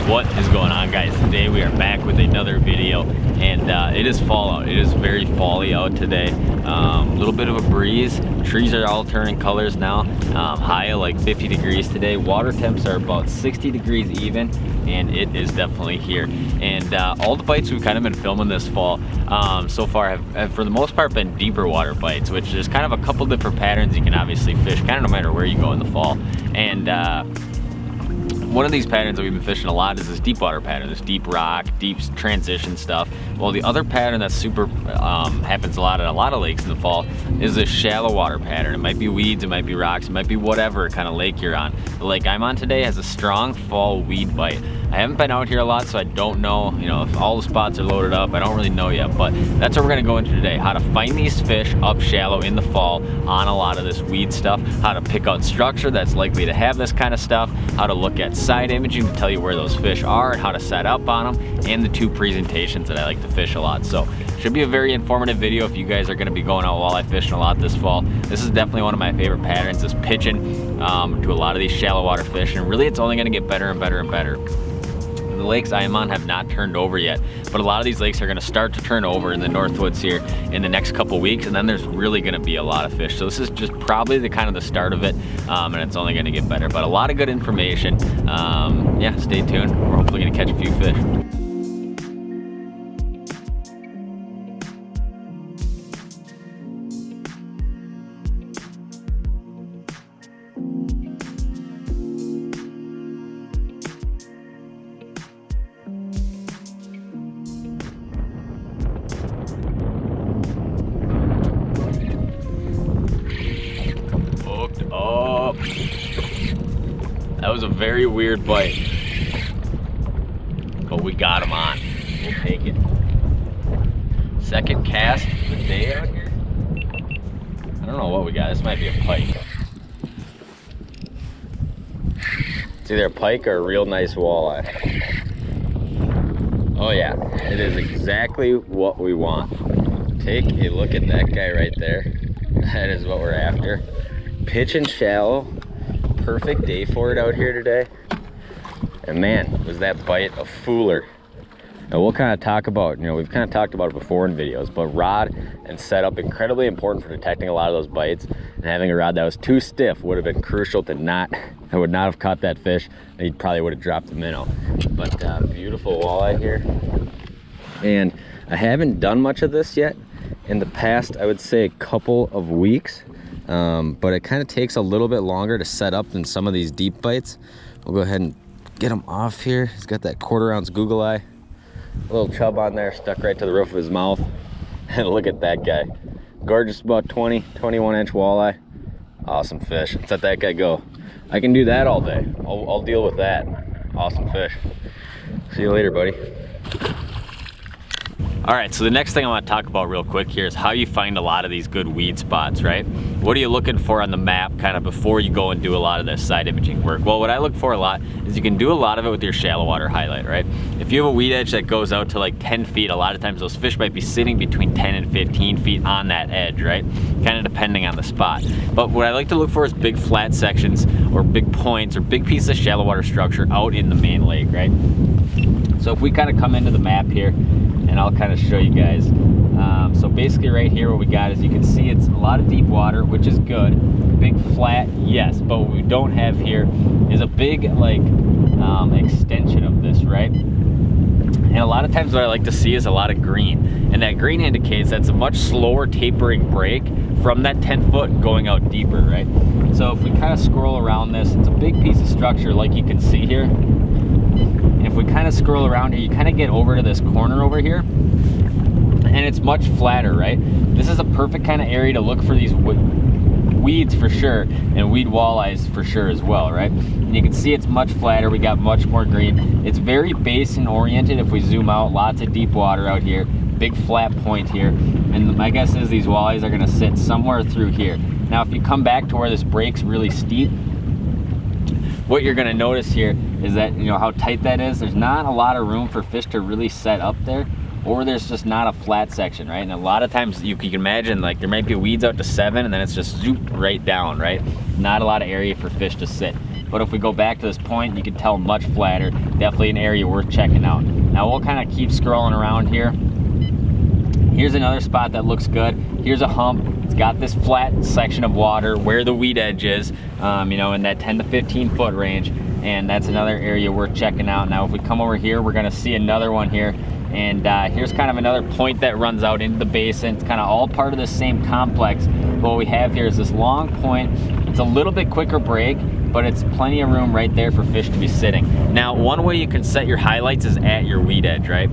What is going on, guys? Today we are back with another video, and it is fall out. It is very fall-y out today. A little bit of a breeze. Trees are all turning colors now. High of like 50 degrees today. Water temps are about 60 degrees even, and it is definitely here. And all the bites we've kind of been filming this fall so far have for the most part been deeper water bites, which there's kind of a couple different patterns you can obviously fish kind of no matter where you go in the fall. And one of these patterns that we've been fishing a lot is this deep water pattern, this deep rock, deep transition stuff. Well, the other pattern that super happens a lot at a lot of lakes in the fall is this shallow water pattern. It might be weeds, it might be rocks, it might be whatever kind of lake you're on. The lake I'm on today has a strong fall weed bite. I haven't been out here a lot, so I don't know, if all the spots are loaded up. I don't really know yet, but that's what we're gonna go into today. How to find these fish up shallow in the fall on a lot of this weed stuff, how to pick out structure that's likely to have this kind of stuff, how to look at side imaging to tell you where those fish are and how to set up on them, and the two presentations that I like to fish a lot. So should be a very informative video if you guys are gonna be going out walleye fishing a lot this fall. This is definitely one of my favorite patterns, is pitching to a lot of these shallow water fish, and really it's only gonna get better and better and better. The lakes I am on have not turned over yet, but a lot of these lakes are going to start to turn over in the Northwoods here in the next couple weeks, and then there's really going to be a lot of fish. So this is just probably the kind of the start of it, and it's only going to get better. But a lot of good information. Yeah, stay tuned. We're hopefully going to catch a few fish. Oh, that was a very weird bite, but we got him on. We'll take it. Second cast of the day out here. I don't know what we got. This might be a pike. It's either a pike or a real nice walleye. Oh yeah, it is exactly what we want. Take a look at that guy right there. That is what we're after. Pitching shallow, perfect day for it out here today. And man, was that bite a fooler. Now we'll kind of talk about, we've kind of talked about it before in videos, but rod and setup, incredibly important for detecting a lot of those bites. And having a rod that was too stiff would have been crucial to I would not have caught that fish, and he probably would have dropped the minnow. But beautiful walleye here. And I haven't done much of this yet in the past, I would say a couple of weeks. But it kind of takes a little bit longer to set up than some of these deep bites. We'll go ahead and get him off here. He's got that 1/4 ounce Google Eye. A little chub on there, stuck right to the roof of his mouth. And look at that guy. Gorgeous, about 21 inch walleye. Awesome fish. Let's let that guy go. I can do that all day. I'll deal with that. Awesome fish. See you later, buddy. All right, so the next thing I want to talk about real quick here is how you find a lot of these good weed spots, right? What are you looking for on the map kind of before you go and do a lot of this side imaging work? Well, what I look for a lot is you can do a lot of it with your shallow water highlight, right? If you have a weed edge that goes out to like 10 feet, a lot of times those fish might be sitting between 10 and 15 feet on that edge, right? Kind of depending on the spot. But what I like to look for is big flat sections or big points or big pieces of shallow water structure out in the main lake, right? So if we kind of come into the map here, and I'll kind of show you guys. So basically right here what we got is, you can see it's a lot of deep water, which is good. Big flat, yes, but what we don't have here is a big like extension of this, right? And a lot of times what I like to see is a lot of green, and that green indicates that's a much slower tapering break from that 10 foot going out deeper, right? So if we kind of scroll around this, it's a big piece of structure like you can see here. And if we kind of scroll around here, you kind of get over to this corner over here, and it's much flatter, right? This is a perfect kind of area to look for these weeds for sure, and weed walleyes for sure as well, right? And you can see it's much flatter. We got much more green. It's very basin oriented. If we zoom out, lots of deep water out here, big flat point here, and my guess is these walleyes are going to sit somewhere through here. Now if you come back to where this breaks really steep, what you're going to notice here is that, how tight that is. There's not a lot of room for fish to really set up there, or there's just not a flat section, right? And a lot of times you can imagine, like, there might be weeds out to 7 and then it's just zoop right down, right? Not a lot of area for fish to sit. but if we go back to this point, you can tell much flatter. Definitely an area worth checking out. Now we'll kind of keep scrolling around here. Here's another spot that looks good. Here's a hump. It's got this flat section of water where the weed edge is, you know, in that 10 to 15 foot range. And that's another area worth checking out. Now if we come over here, we're gonna see another one here. And here's kind of another point that runs out into the basin. It's kind of all part of the same complex. But what we have here is this long point. It's a little bit quicker break, but it's plenty of room right there for fish to be sitting. Now, one way you can set your highlights is at your weed edge, right?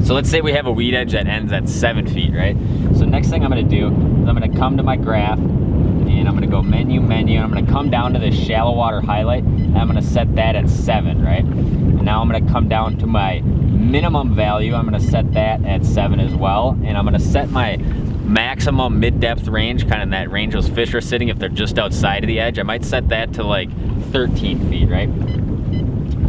So let's say we have a weed edge that ends at 7 feet, right? So next thing I'm gonna do is I'm gonna come to my graph and I'm gonna go menu, and I'm gonna come down to this shallow water highlight and I'm gonna set that at 7, right? And now I'm gonna come down to my minimum value. I'm gonna set that at 7 as well. And I'm gonna set my maximum mid-depth range, kind of in that range those fish are sitting if they're just outside of the edge. I might set that to like 13 feet, right?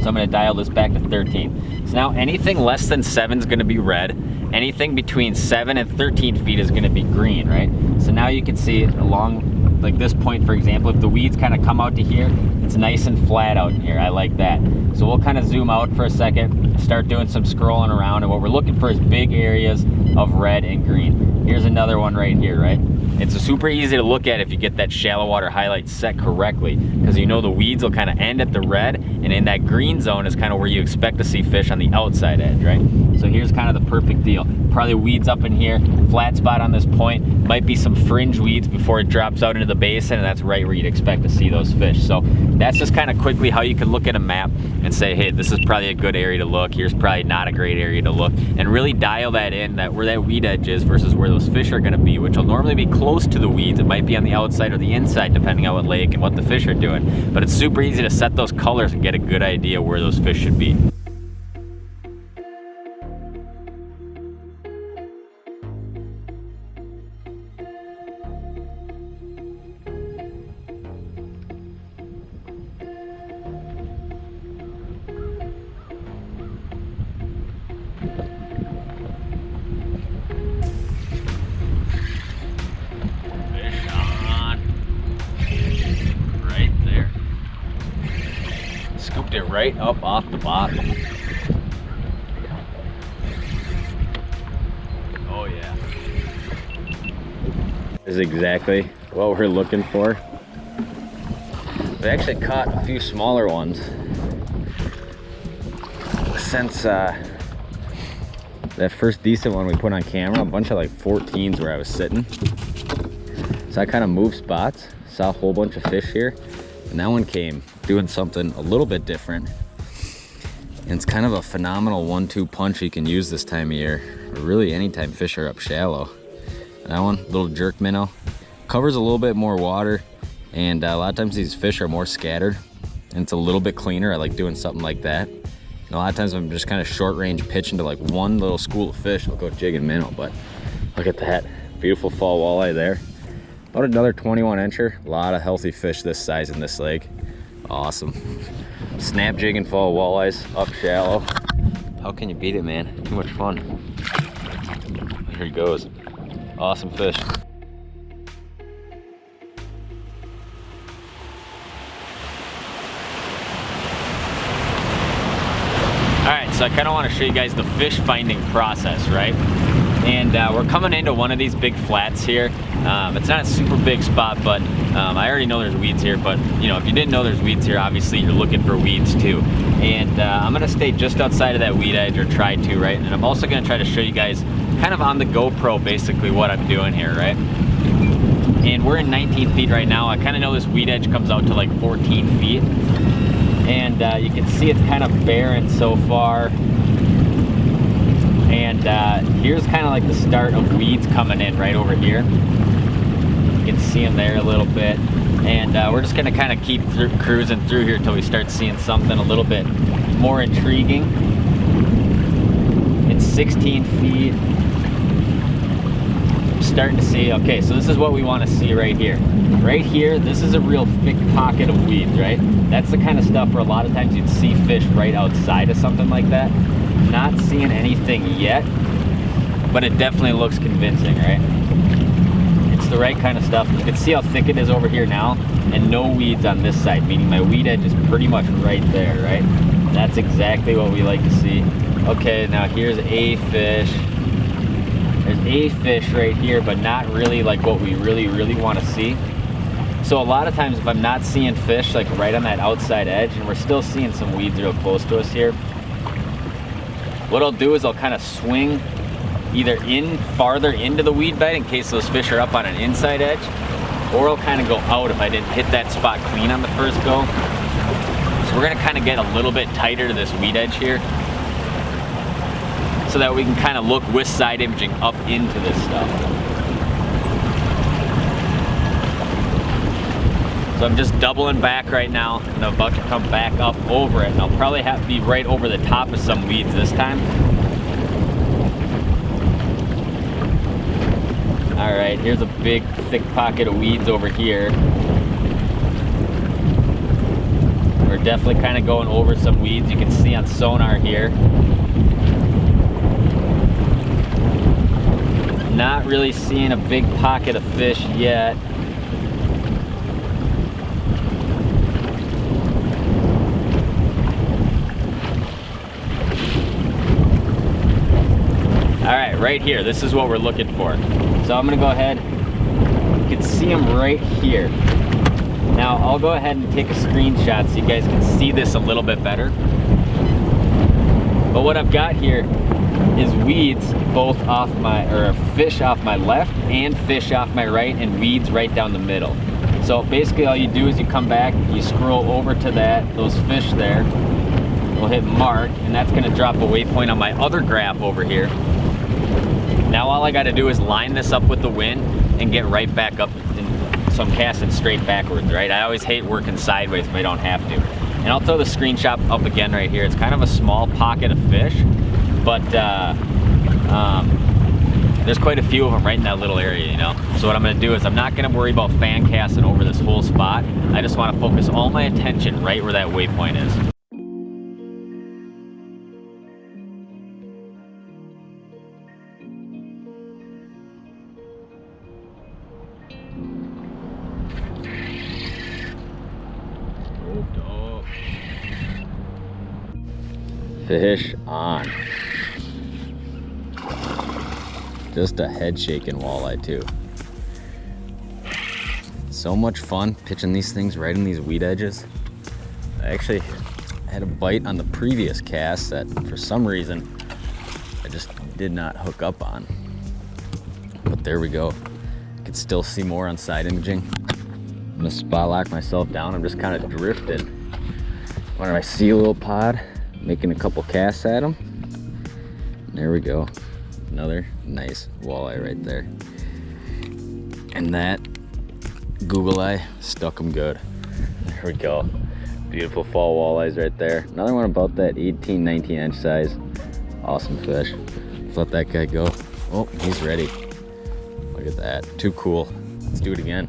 So I'm gonna dial this back to 13. So now anything less than 7 is gonna be red. Anything between 7 and 13 feet is gonna be green, right? So now you can see along like this point, for example, if the weeds kind of come out to here, it's nice and flat out here. I like that. So we'll kind of zoom out for a second, start doing some scrolling around, and what we're looking for is big areas of red and green. Here's another one right here, right? It's super easy to look at if you get that shallow water highlight set correctly, because you know the weeds will kind of end at the red, and in that green zone is kind of where you expect to see fish on the outside edge, right? So here's kind of the perfect deal. Probably weeds up in here, flat spot on this point, might be some fringe weeds before it drops out into the basin, and that's right where you'd expect to see those fish. So that's just kind of quickly how you can look at a map and say, hey, this is probably a good area to look, here's probably not a great area to look, and really dial that in, that where that weed edge is versus where those fish are gonna be, which will normally be close to the weeds. It might be on the outside or the inside, depending on what lake and what the fish are doing. But it's super easy to set those colors and get a good idea where those fish should be. Scooped it right up off the bottom. Oh yeah. This is exactly what we're looking for. We actually caught a few smaller ones since that first decent one we put on camera. A bunch of like 14s where I was sitting. So I kind of moved spots, saw a whole bunch of fish here. And that one came doing something a little bit different. And it's kind of a phenomenal 1-2 punch you can use this time of year, or really anytime fish are up shallow. That one, little jerk minnow, covers a little bit more water, and a lot of times these fish are more scattered, and it's a little bit cleaner. I like doing something like that. And a lot of times I'm just kind of short range pitching to like one little school of fish. I'll go jigging minnow, but look at that. Beautiful fall walleye there. About another 21 incher. A lot of healthy fish this size in this lake. Awesome. Snap jigging fall walleyes up shallow. How can you beat it, man? Too much fun. Here he goes. Awesome fish. All right, so I kind of want to show you guys the fish finding process, right? And we're coming into one of these big flats here. It's not a super big spot, but I already know there's weeds here, but you know, if you didn't know there's weeds here, obviously you're looking for weeds too. And I'm gonna stay just outside of that weed edge, or try to, right? And I'm also gonna try to show you guys kind of on the GoPro basically what I'm doing here, right? And we're in 19 feet right now. I kind of know this weed edge comes out to like 14 feet. And you can see it's kind of barren so far. And here's kind of like the start of weeds coming in right over here. You can see them there a little bit. And we're just gonna kind of keep cruising through here until we start seeing something a little bit more intriguing. It's 16 feet. I'm starting to see, okay, so this is what we want to see right here. Right here, this is a real thick pocket of weeds, right? That's the kind of stuff where a lot of times you'd see fish right outside of something like that. Not seeing anything yet, but it definitely looks convincing, right? It's It's the right kind of stuff. You can see how thick it is over here now, and no weeds on this side, meaning my weed edge is pretty much right there, right? That's exactly what we like to see. Okay, now here's a fish. There's a fish right here, but not really like what we really want to see. So a lot of times if I'm not seeing fish like right on that outside edge, and we're still seeing some weeds real close to us here, what I'll do is I'll kind of swing either farther into the weed bed in case those fish are up on an inside edge, or I'll kind of go out if I didn't hit that spot clean on the first go. So we're gonna kind of get a little bit tighter to this weed edge here so that we can kind of look with side imaging up into this stuff. So I'm just doubling back right now, and I'm about to come back up over it, and I'll probably have to be right over the top of some weeds this time. All right, here's a big thick pocket of weeds over here. We're definitely kind of going over some weeds. You can see on sonar here. Not really seeing a big pocket of fish yet. All right, right here, this is what we're looking for. So I'm gonna go ahead, you can see them right here. Now I'll go ahead and take a screenshot so you guys can see this a little bit better. But what I've got here is weeds both off or fish off my left and fish off my right, and weeds right down the middle. So basically all you do is you come back, you scroll over to those fish there, we'll hit mark, and that's gonna drop a waypoint on my other graph over here. Now all I gotta do is line this up with the wind and get right back up, so I'm casting straight backwards, right? I always hate working sideways if I don't have to. And I'll throw the screenshot up again right here. It's kind of a small pocket of fish, but there's quite a few of them right in that little area, you know? So what I'm gonna do is I'm not gonna worry about fan casting over this whole spot. I just wanna focus all my attention right where that waypoint is. Fish on. Just a head shaking walleye too. So much fun pitching these things right in these weed edges. I actually had a bite on the previous cast that for some reason I just did not hook up on. But there we go. You can still see more on side imaging. I'm gonna spot lock myself down. I'm just kind of drifting. When I see a little pod, making a couple casts at them. There we go. Another nice walleye right there. And that Google eye stuck them good. There we go. Beautiful fall walleyes right there. Another one about that 18, 19 inch size. Awesome fish. Let's let that guy go. Oh, he's ready. Look at that. Too cool. Let's do it again.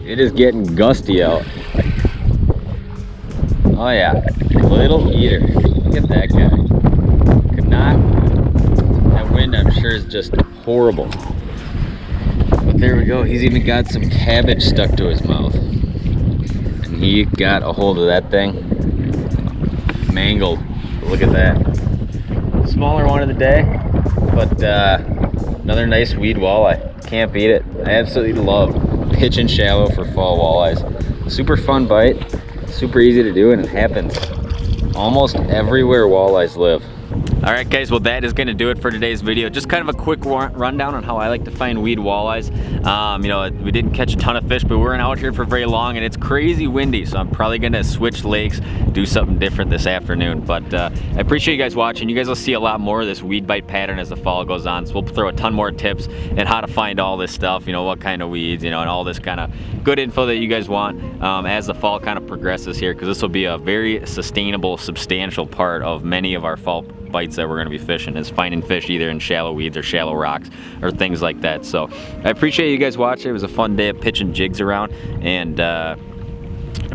It is getting gusty out. Oh yeah, little eater. Look at that guy. Could not. That wind, I'm sure, is just horrible. But there we go. He's even got some cabbage stuck to his mouth. And he got a hold of that thing. Mangled. Look at that. Smaller one of the day, but another nice weed walleye. Can't beat it. I absolutely love pitching shallow for fall walleyes. Super fun bite, super easy to do, and it happens almost everywhere walleyes live. All right, guys, well, that is going to do it for today's video. Just kind of a quick rundown on how I like to find weed walleyes. You know, we didn't catch a ton of fish, but we weren't out here for very long, and it's crazy windy, so I'm probably going to switch lakes, do something different this afternoon. But I appreciate you guys watching. You guys will see a lot more of this weed bite pattern as the fall goes on, so we'll throw a ton more tips and how to find all this stuff, you know, what kind of weeds, you know, and all this kind of good info that you guys want as the fall kind of progresses here, because this will be a very sustainable, substantial part of many of our fall bites that we're going to be fishing, is finding fish either in shallow weeds or shallow rocks or things like that. So I appreciate you guys watching. It was a fun day of pitching jigs around, and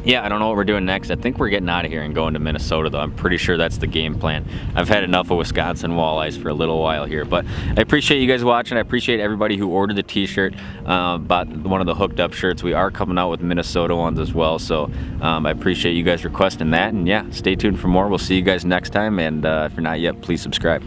yeah, I don't know what we're doing next. I think we're getting out of here and going to Minnesota, though. I'm pretty sure that's the game plan. I've had enough of Wisconsin walleyes for a little while here, but I appreciate you guys watching. I appreciate everybody who ordered the t-shirt, bought one of the hooked up shirts. We are coming out with Minnesota ones as well, so I appreciate you guys requesting that. And yeah, stay tuned for more. We'll see you guys next time, and if you're not yet, please subscribe.